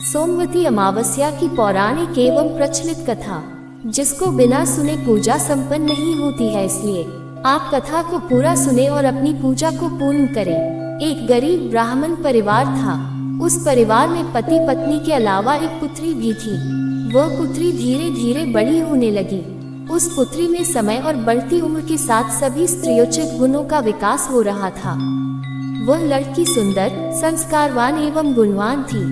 सोमवती अमावस्या की पौराणिक एवं प्रचलित कथा, जिसको बिना सुने पूजा संपन्न नहीं होती है, इसलिए आप कथा को पूरा सुने और अपनी पूजा को पूर्ण करें। एक गरीब ब्राह्मण परिवार था। उस परिवार में पति पत्नी के अलावा एक पुत्री भी थी। वह पुत्री धीरे धीरे बड़ी होने लगी। उस पुत्री में समय और बढ़ती उम्र के साथ सभी स्त्रियोचित गुणों का विकास हो रहा था। वह लड़की सुंदर, संस्कारवान एवं गुणवान थी,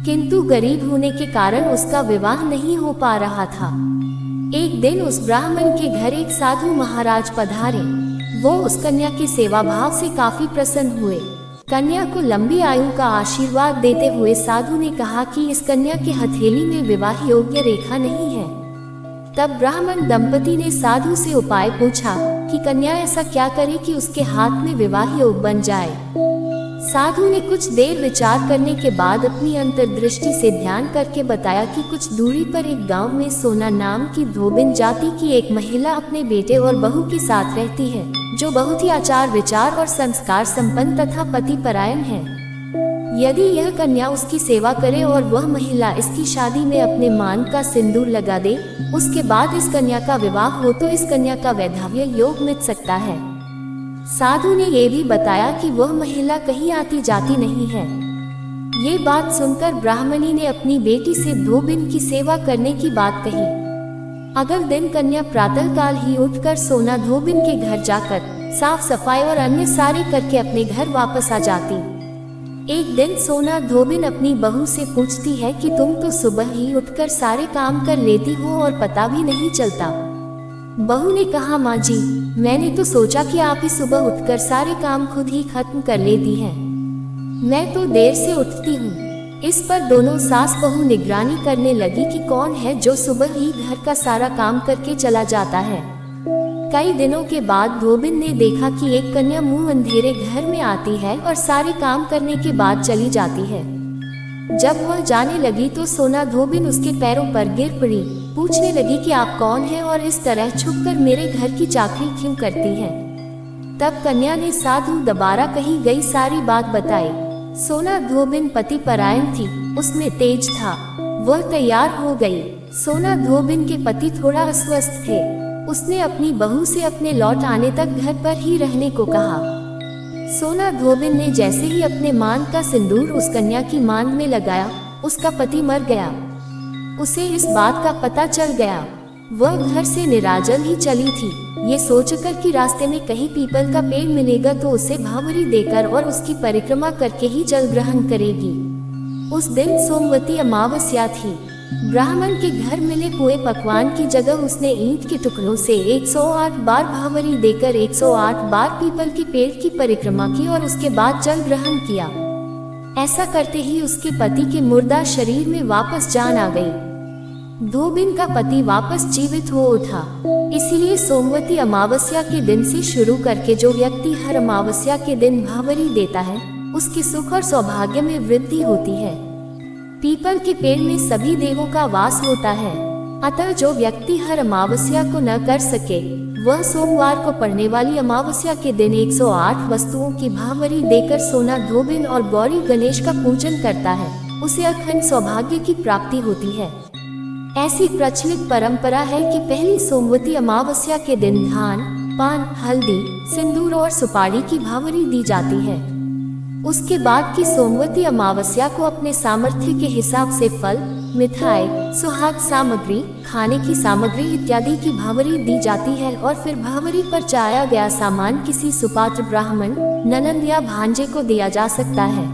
किंतु गरीब होने के कारण उसका विवाह नहीं हो पा रहा था। एक दिन उस ब्राह्मण के घर एक साधु महाराज पधारे। वो उस कन्या के सेवा भाव से काफी प्रसन्न हुए। कन्या को लंबी आयु का आशीर्वाद देते हुए साधु ने कहा कि इस कन्या के हथेली में विवाह योग्य रेखा नहीं है। तब ब्राह्मण दंपति ने साधु से उपाय पूछा कि कन्या ऐसा क्या करे कि उसके हाथ में विवाह योग बन जाए। साधु ने कुछ देर विचार करने के बाद अपनी अंतर्दृष्टि से ध्यान करके बताया कि कुछ दूरी पर एक गांव में सोना नाम की धोबिन जाति की एक महिला अपने बेटे और बहू के साथ रहती है, जो बहुत ही आचार विचार और संस्कार संपन्न तथा पति परायण है। यदि यह कन्या उसकी सेवा करे और वह महिला इसकी शादी में अपने मान का सिंदूर लगा दे, उसके बाद इस कन्या का विवाह हो तो इस कन्या का वैधव्य योग मिट सकता है। साधु ने ये भी बताया कि वह महिला कहीं आती जाती नहीं है। ये बात सुनकर ब्राह्मणी ने अपनी बेटी से धोबिन की सेवा करने की बात कही। अगले दिन कन्या प्रातःकाल ही उठकर सोना धोबिन के घर जाकर साफ सफाई और अन्य सारे करके अपने घर वापस आ जाती। एक दिन सोना धोबिन अपनी बहू से पूछती है कि तुम तो सुबह ही उठकर सारे काम कर लेती हो और पता भी नहीं चलता। बहू ने कहा, माँ जी, मैंने तो सोचा कि आप ही सुबह उठकर सारे काम खुद ही खत्म कर लेती हैं। मैं तो देर से उठती हूँ। इस पर दोनों सास बहू निगरानी करने लगी कि कौन है जो सुबह ही घर का सारा काम करके चला जाता है। कई दिनों के बाद धोबिन ने देखा कि एक कन्या मुंह अंधेरे घर में आती है और सारे काम करने के बाद चली जाती है। जब वह जाने लगी तो सोना धोबिन उसके पैरों पर गिर पड़ी। पूछने लगी कि आप कौन हैं और इस तरह छुपकर मेरे घर की चाकरी क्यों करती हैं। तब कन्या ने साधु दोबारा कही गई सारी बात बताई। सोना धोबिन पति परायण थी, उसमें तेज था। वह तैयार हो गई। सोना धोबिन के पति थोड़ा अस्वस्थ थे। उसने अपनी बहू से अपने लौट आने तक घर पर ही रहने को कहा। सोना धोबिन ने जैसे ही अपने मांग का सिंदूर उस कन्या की मांग में लगाया, उसका पति मर गया। उसे इस बात का पता चल गया। वह घर से निराजल ही चली थी, ये सोचकर कि रास्ते में कहीं पीपल का पेड़ मिलेगा तो उसे भावरी देकर और उसकी परिक्रमा करके ही जल ग्रहण करेगी। उस दिन सोमवती अमावस्या थी। ब्राह्मण के घर मिले पुए पकवान की जगह उसने ईंट के टुकड़ों से 108 बार भावरी देकर 108 बार पीपल के पेड़ की परिक्रमा की और उसके बाद जल ग्रहण किया। ऐसा करते ही उसके पति के मुर्दा शरीर में वापस जान आ गई। धोबिन का पति वापस जीवित हो उठा। इसीलिए सोमवती अमावस्या के दिन से शुरू करके जो व्यक्ति हर अमावस्या के दिन भावरी देता है, उसके सुख और सौभाग्य में वृद्धि होती है। पीपल के पेड़ में सभी देवों का वास होता है। अतः जो व्यक्ति हर अमावस्या को न कर सके, वह सोमवार को पड़ने वाली अमावस्या के दिन 108 वस्तुओं की भावरी देकर सोना धोबिन और गौरी गणेश का पूजन करता है, उसे अखंड सौभाग्य की प्राप्ति होती है। ऐसी प्रचलित परंपरा है कि पहली सोमवती अमावस्या के दिन धान, पान, हल्दी, सिंदूर और सुपारी की भावरी दी जाती है। उसके बाद की सोमवती अमावस्या को अपने सामर्थ्य के हिसाब से फल, मिठाई, सुहाग सामग्री, खाने की सामग्री इत्यादि की भावरी दी जाती है और फिर भावरी पर चाया गया सामान किसी सुपात्र ब्राह्मण, ननंद या भांजे को दिया जा सकता है।